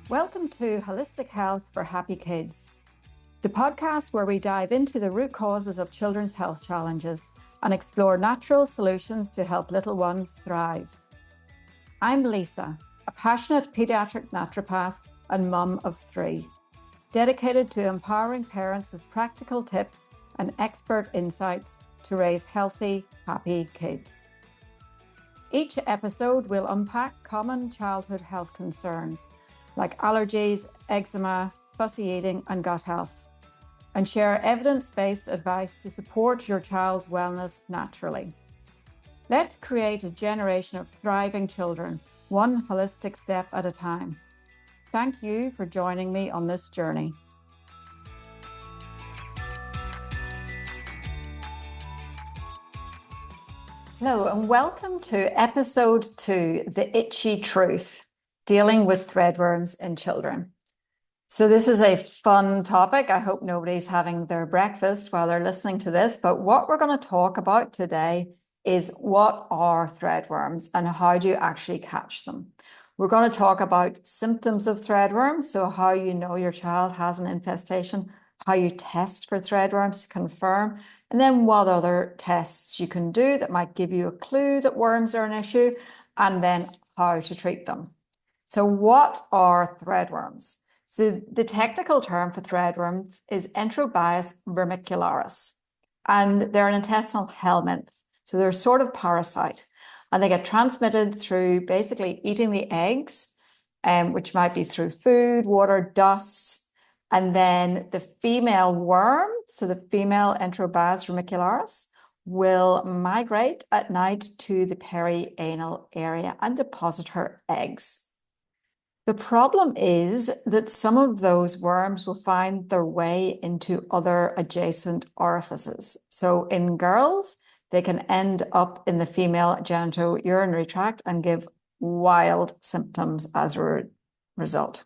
Welcome to Holistic Health for Happy Kids, the podcast where we dive into the root causes of children's health challenges and explore natural solutions to help little ones thrive. I'm Lisa, a passionate pediatric naturopath and mum of 3, dedicated to empowering parents with practical tips and expert insights to raise healthy, happy kids. Each episode will unpack common childhood health concerns like allergies, eczema, fussy eating, and gut health, and share evidence-based advice to support your child's wellness naturally. Let's create a generation of thriving children, one holistic step at a time. Thank you for joining me on this journey. Hello, and welcome to episode 2, The Itchy Truth, dealing with threadworms in children. So this is a fun topic. I hope nobody's having their breakfast while they're listening to this, but what we're going to talk about today is what are threadworms and how do you actually catch them. We're going to talk about symptoms of threadworms, so how you know your child has an infestation, how you test for threadworms to confirm, and then what other tests you can do that might give you a clue that worms are an issue, and then how to treat them. So what are threadworms? So the technical term for threadworms is Enterobius vermicularis, and they're an intestinal helminth. So they're a sort of parasite, and they get transmitted through basically eating the eggs, which might be through food, water, dust, and then the female worm, so the female Enterobius vermicularis, will migrate at night to the perianal area and deposit her eggs. The problem is that some of those worms will find their way into other adjacent orifices. So in girls, they can end up in the female genitourinary tract and give wild symptoms as a result.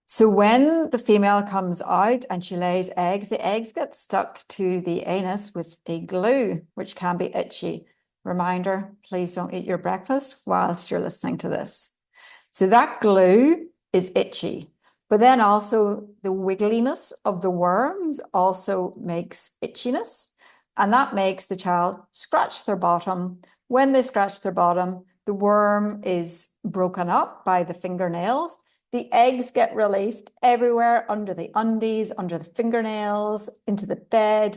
So when the female comes out and she lays eggs, the eggs get stuck to the anus with a glue, which can be itchy. Reminder, please don't eat your breakfast whilst you're listening to this. So that glue is itchy, but then also the wiggliness of the worms also makes itchiness, and that makes the child scratch their bottom. When they scratch their bottom, the worm is broken up by the fingernails. The eggs get released everywhere under the undies, under the fingernails, into the bed,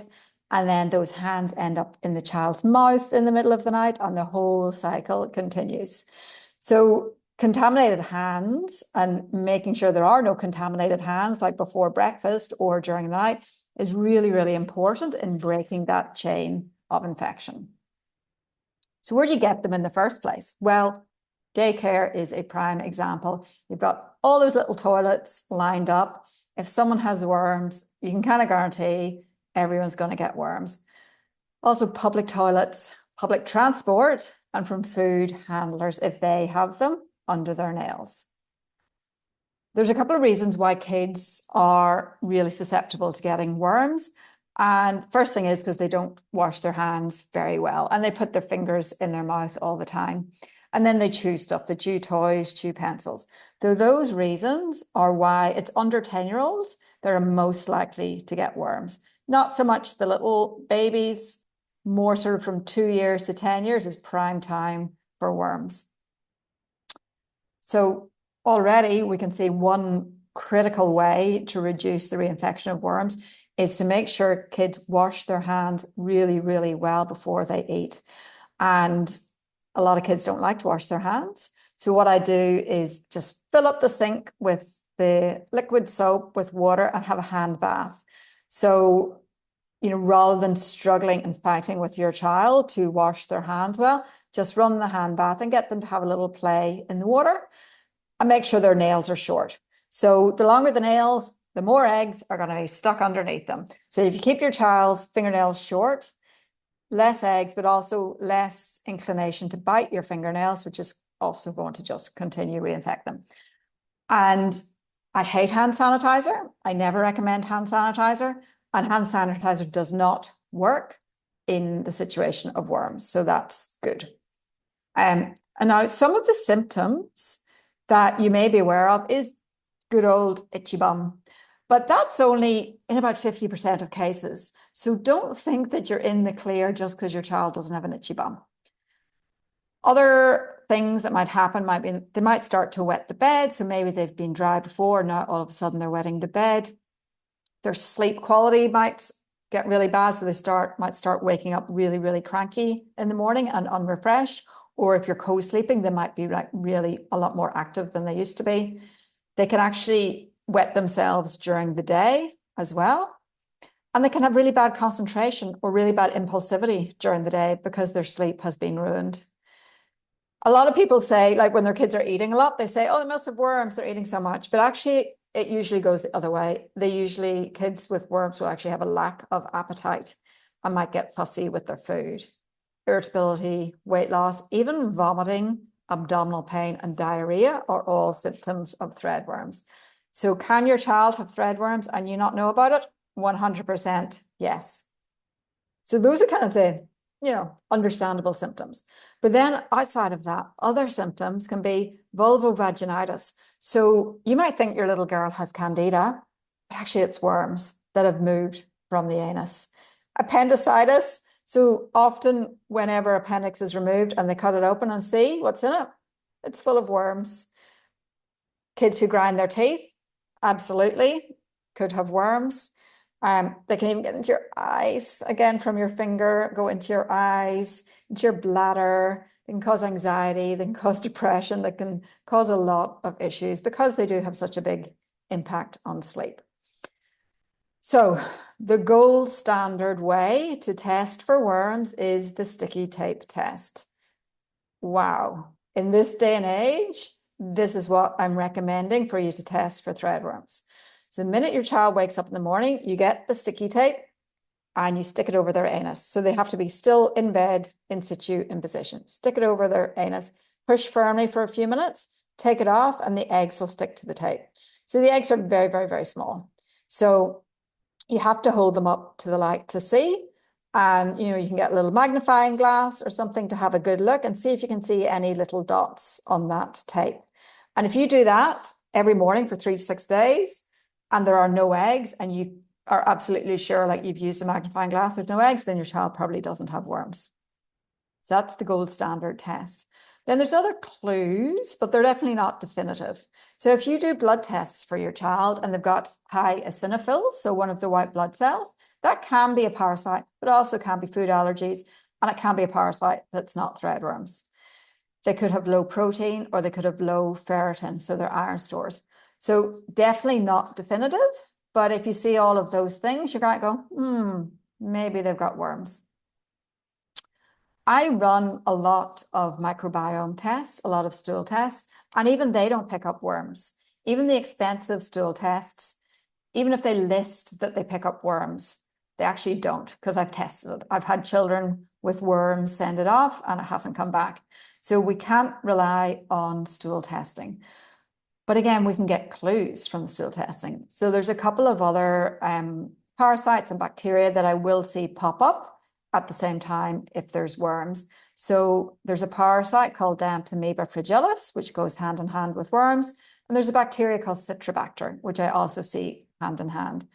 and then those hands end up in the child's mouth in the middle of the night, and the whole cycle continues. So contaminated hands and making sure there are no contaminated hands like before breakfast or during the night is really, really important in breaking that chain of infection. So where do you get them in the first place? Well, daycare is a prime example. You've got all those little toilets lined up. If someone has worms, you can kind of guarantee everyone's going to get worms. Also public toilets, public transport, and from food handlers if they have them under their nails. There's a couple of reasons why kids are really susceptible to getting worms. And first thing is because they don't wash their hands very well and they put their fingers in their mouth all the time. And then they chew stuff, they chew toys, chew pencils. So those reasons are why it's under 10-year-olds that are most likely to get worms. Not so much the little babies, more sort of from 2 years to 10 years is prime time for worms. So already we can see one critical way to reduce the reinfection of worms is to make sure kids wash their hands really, really well before they eat. And a lot of kids don't like to wash their hands. So what I do is just fill up the sink with the liquid soap with water and have a hand bath. So, rather than struggling and fighting with your child to wash their hands well, just run the hand bath and get them to have a little play in the water and make sure their nails are short. So the longer the nails, the more eggs are going to be stuck underneath them. So if you keep your child's fingernails short, less eggs, but also less inclination to bite your fingernails, which is also going to just continue to reinfect them. And I hate hand sanitizer. I never recommend hand sanitizer. And hand sanitizer does not work in the situation of worms. So that's good. And now some of the symptoms that you may be aware of is good old itchy bum. But that's only in about 50% of cases. So don't think that you're in the clear just because your child doesn't have an itchy bum. Other things that might happen might be they might start to wet the bed. So maybe they've been dry before, now all of a sudden they're wetting the bed. Their sleep quality might get really bad. So they might start waking up really, really cranky in the morning and unrefreshed. Or if you're co-sleeping, they might be like really a lot more active than they used to be. They can actually wet themselves during the day as well. And they can have really bad concentration or really bad impulsivity during the day because their sleep has been ruined. A lot of people say, like when their kids are eating a lot, they say, oh, they must have worms, they're eating so much. But actually, it usually goes the other way. Kids with worms will actually have a lack of appetite and might get fussy with their food. Irritability, weight loss, even vomiting, abdominal pain, and diarrhea are all symptoms of threadworms. So can your child have threadworms and you not know about it? 100% yes. So those are kind of the, understandable symptoms. But then outside of that, other symptoms can be vulvovaginitis. So you might think your little girl has candida, but actually it's worms that have moved from the anus. Appendicitis. So often whenever appendix is removed and they cut it open and see what's in it, it's full of worms. Kids who grind their teeth, absolutely, could have worms. They can even get into your eyes, again, from your finger, go into your eyes, into your bladder. They can cause anxiety, they can cause depression, they can cause a lot of issues because they do have such a big impact on sleep. So the gold standard way to test for worms is the sticky tape test. Wow. In this day and age, this is what I'm recommending for you to test for threadworms. So the minute your child wakes up in the morning, you get the sticky tape and you stick it over their anus. So they have to be still in bed, in situ, in position. Stick it over their anus, push firmly for a few minutes, take it off, and the eggs will stick to the tape. So the eggs are very, very, very small. So you have to hold them up to the light to see. And, you can get a little magnifying glass or something to have a good look and see if you can see any little dots on that tape. And if you do that every morning for 3 to 6 days and there are no eggs and you are absolutely sure, like you've used a magnifying glass, there's no eggs, then your child probably doesn't have worms. So that's the gold standard test. Then there's other clues, but they're definitely not definitive. So if you do blood tests for your child and they've got high eosinophils, so one of the white blood cells, that can be a parasite, but also can be food allergies, and it can be a parasite that's not threadworms. They could have low protein or they could have low ferritin, so they're iron stores. So definitely not definitive, but if you see all of those things, you're going to go, maybe they've got worms. I run a lot of microbiome tests, a lot of stool tests, and even they don't pick up worms. Even the expensive stool tests, even if they list that they pick up worms, they actually don't, because I've tested it. I've had children with worms send it off and it hasn't come back. So we can't rely on stool testing. But again, we can get clues from the stool testing. So there's a couple of other parasites and bacteria that I will see pop up at the same time if there's worms. So there's a parasite called Dianthomeba fragilis, which goes hand in hand with worms. And there's a bacteria called Citrobacter, which I also see hand in hand.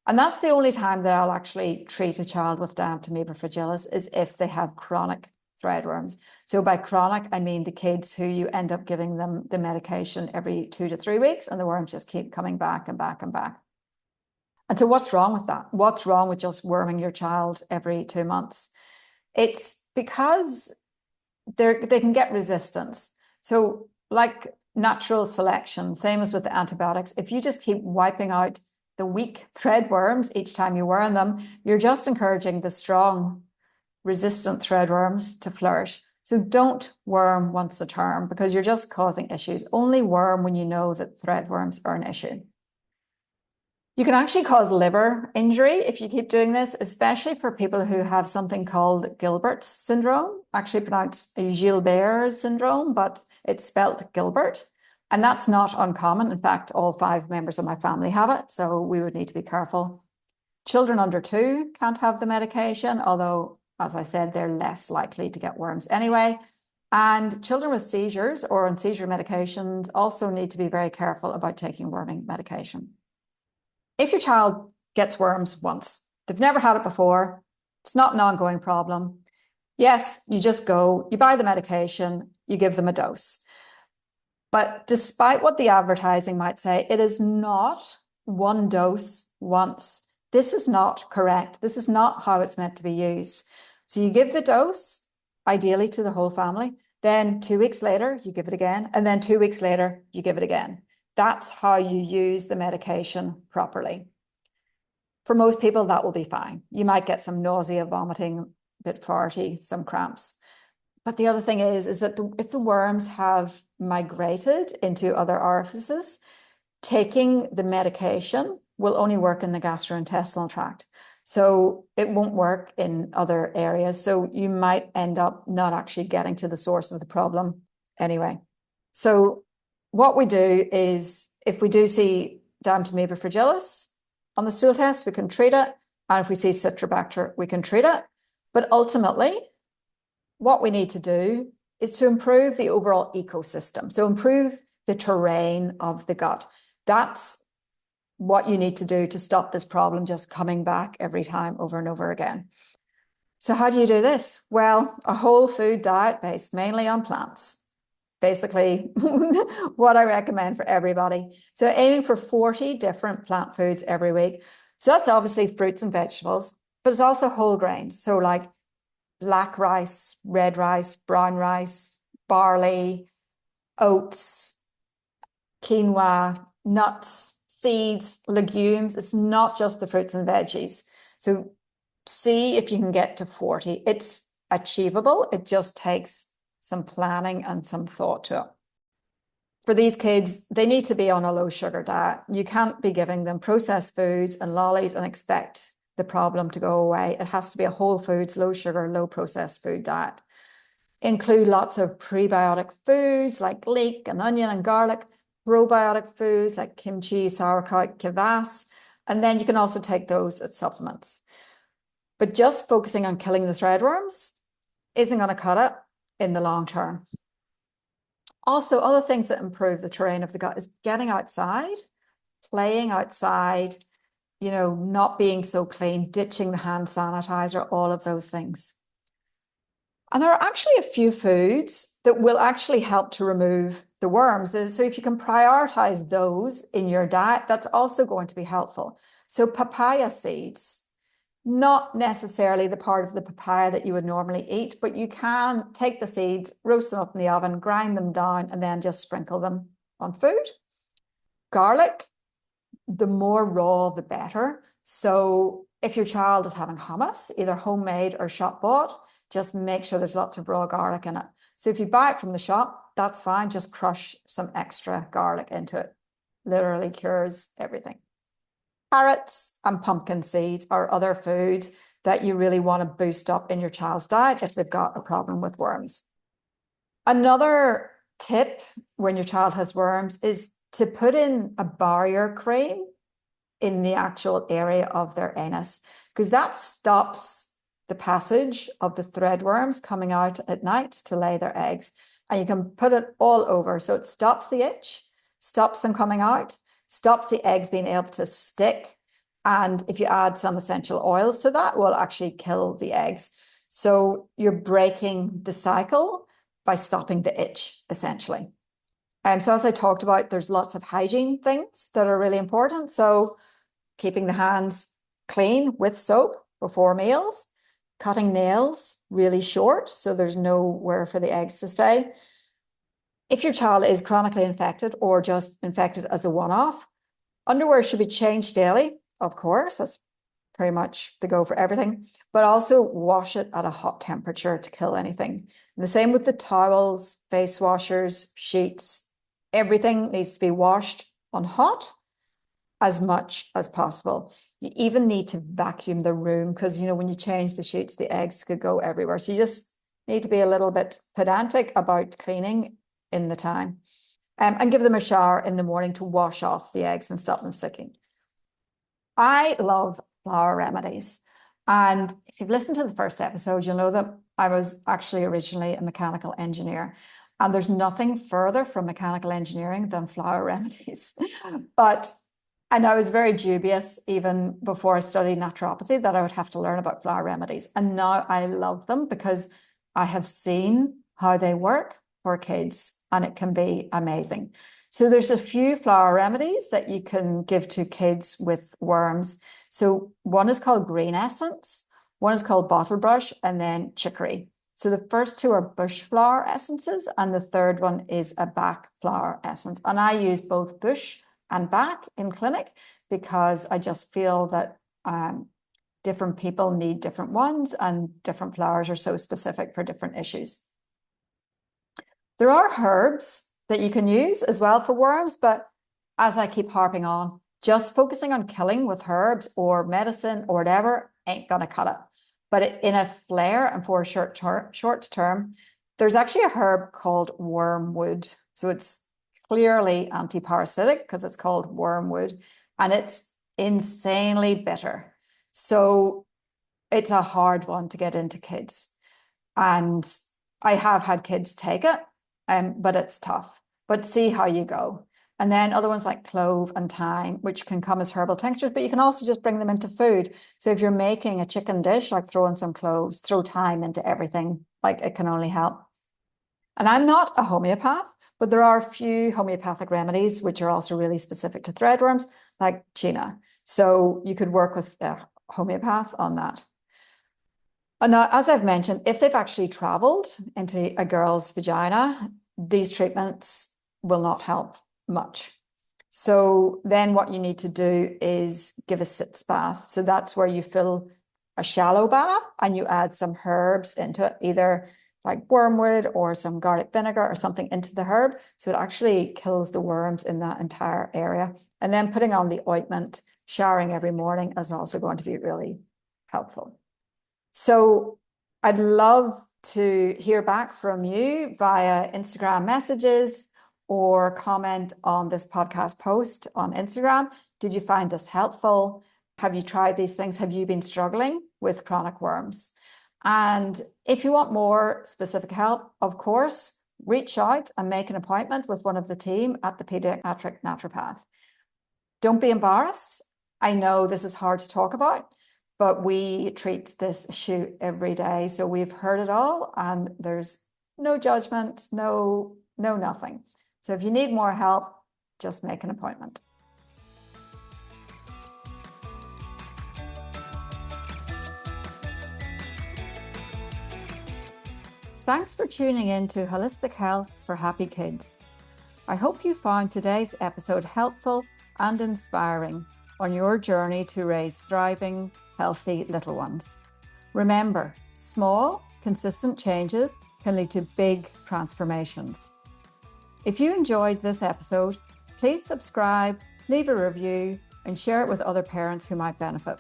And that's the only time that I'll actually treat a child with Dianthomeba fragilis is if they have chronic threadworms. So by chronic, I mean the kids who you end up giving them the medication every 2 to 3 weeks and the worms just keep coming back and back and back. And so what's wrong with that? What's wrong with just worming your child every 2 months? It's because they can get resistance. So like natural selection, same as with the antibiotics, if you just keep wiping out the weak threadworms each time you worm them, you're just encouraging the strong, resistant threadworms to flourish. So don't worm once a term because you're just causing issues. Only worm when you know that threadworms are an issue. You can actually cause liver injury if you keep doing this, especially for people who have something called Gilbert's syndrome, actually pronounced Gilbert syndrome, but it's spelt Gilbert. And that's not uncommon. In fact, all 5 members of my family have it, so we would need to be careful. Children under 2 can't have the medication, although, as I said, they're less likely to get worms anyway. And children with seizures or on seizure medications also need to be very careful about taking worming medication. If your child gets worms once, they've never had it before, it's not an ongoing problem. Yes, you just go, you buy the medication, you give them a dose. But despite what the advertising might say, it is not one dose once. This is not correct. This is not how it's meant to be used. So you give the dose, ideally to the whole family. Then 2 weeks later, you give it again. And then 2 weeks later, you give it again. That's how you use the medication properly. For most people, that will be fine. You might get some nausea, vomiting, a bit farty, some cramps. But the other thing is that if the worms have migrated into other orifices, taking the medication will only work in the gastrointestinal tract. So it won't work in other areas. So you might end up not actually getting to the source of the problem anyway. So what we do is if we do see Diameter fragilis on the stool test, we can treat it. And if we see Citrobacter, we can treat it. But ultimately, what we need to do is to improve the overall ecosystem. So improve the terrain of the gut. That's what you need to do to stop this problem just coming back every time over and over again. So how do you do this? Well, a whole food diet based mainly on plants. Basically, what I recommend for everybody. So aiming for 40 different plant foods every week. So that's obviously fruits and vegetables, but it's also whole grains. So like black rice, red rice, brown rice, barley, oats, quinoa, nuts, seeds, legumes. It's not just the fruits and veggies. So see if you can get to 40. It's achievable. It just takes some planning and some thought to it. For these kids, they need to be on a low sugar diet. You can't be giving them processed foods and lollies and expect the problem to go away. It has to be a whole foods, low sugar, low processed food diet. Include lots of prebiotic foods like leek and onion and garlic, probiotic foods like kimchi, sauerkraut, kvass, and then you can also take those as supplements. But just focusing on killing the threadworms isn't going to cut it in the long term. Also, other things that improve the terrain of the gut is getting outside, playing outside, not being so clean, ditching the hand sanitizer, all of those things. And there are actually a few foods that will actually help to remove the worms. So if you can prioritize those in your diet, that's also going to be helpful. So papaya seeds, not necessarily the part of the papaya that you would normally eat, but you can take the seeds, roast them up in the oven, grind them down, and then just sprinkle them on food. Garlic, the more raw, the better. So if your child is having hummus, either homemade or shop bought, just make sure there's lots of raw garlic in it. So if you buy it from the shop, that's fine. Just crush some extra garlic into it. Literally cures everything. Carrots and pumpkin seeds are other foods that you really want to boost up in your child's diet if they've got a problem with worms. Another tip when your child has worms is to put in a barrier cream in the actual area of their anus, because that stops the passage of the threadworms coming out at night to lay their eggs. And you can put it all over. So it stops the itch, stops them coming out, stops the eggs being able to stick. And if you add some essential oils to that, will actually kill the eggs. So you're breaking the cycle by stopping the itch, essentially. So as I talked about, there's lots of hygiene things that are really important. So keeping the hands clean with soap before meals, cutting nails really short so there's nowhere for the eggs to stay. If your child is chronically infected or just infected as a one-off, underwear should be changed daily, of course. That's pretty much the go for everything, but also wash it at a hot temperature to kill anything. And the same with the towels, face washers, sheets, everything needs to be washed on hot as much as possible. You even need to vacuum the room because, when you change the sheets, the eggs could go everywhere. So you just need to be a little bit pedantic about cleaning in the time, and give them a shower in the morning to wash off the eggs and stop them sticking. I love flower remedies. And if you've listened to the first episode, you'll know that I was actually originally a mechanical engineer, and there's nothing further from mechanical engineering than flower remedies. And I was very dubious even before I studied naturopathy that I would have to learn about flower remedies. And now I love them because I have seen how they work for kids, and it can be amazing. So there's a few flower remedies that you can give to kids with worms. So one is called green essence, one is called bottle brush, and then chicory. So the first two are bush flower essences, and the third one is a Bach flower essence. And I use both bush and Bach in clinic because I just feel that different people need different ones, and different flowers are so specific for different issues. There are herbs that you can use as well for worms, but as I keep harping on, just focusing on killing with herbs or medicine or whatever ain't gonna cut it. But in a flare and for a short term, there's actually a herb called wormwood. So it's clearly anti-parasitic because it's called wormwood, and it's insanely bitter. So it's a hard one to get into kids. And I have had kids take it, but it's tough. But see how you go. And then other ones like clove and thyme, which can come as herbal tinctures, but you can also just bring them into food. So if you're making a chicken dish, like throw in some cloves, throw thyme into everything, like it can only help. And I'm not a homeopath, but there are a few homeopathic remedies which are also really specific to threadworms, like China. So you could work with a homeopath on that. And now, as I've mentioned, if they've actually traveled into a girl's vagina, these treatments will not help much. So then what you need to do is give a sitz bath. So that's where you fill a shallow bath and you add some herbs into it, either like wormwood or some garlic vinegar or something into the herb. So it actually kills the worms in that entire area. And then putting on the ointment, showering every morning is also going to be really helpful. So I'd love to hear back from you via Instagram messages or comment on this podcast post on Instagram. Did you find this helpful? Have you tried these things? Have you been struggling with chronic worms? And if you want more specific help, of course, reach out and make an appointment with one of the team at the Pediatric Naturopath. Don't be embarrassed. I know this is hard to talk about, but we treat this issue every day. So we've heard it all, and there's no judgment, no nothing. So if you need more help, just make an appointment. Thanks for tuning in to Holistic Health for Happy Kids. I hope you found today's episode helpful and inspiring on your journey to raise thriving, healthy little ones. Remember, small, consistent changes can lead to big transformations. If you enjoyed this episode, please subscribe, leave a review, and share it with other parents who might benefit.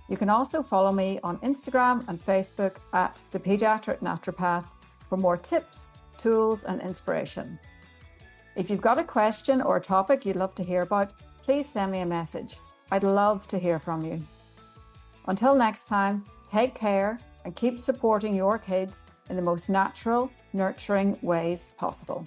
You can also follow me on Instagram and Facebook at the Pediatric Naturopath for more tips, tools, and inspiration. If you've got a question or a topic you'd love to hear about, please send me a message. I'd love to hear from you. Until next time, take care and keep supporting your kids in the most natural, nurturing ways possible.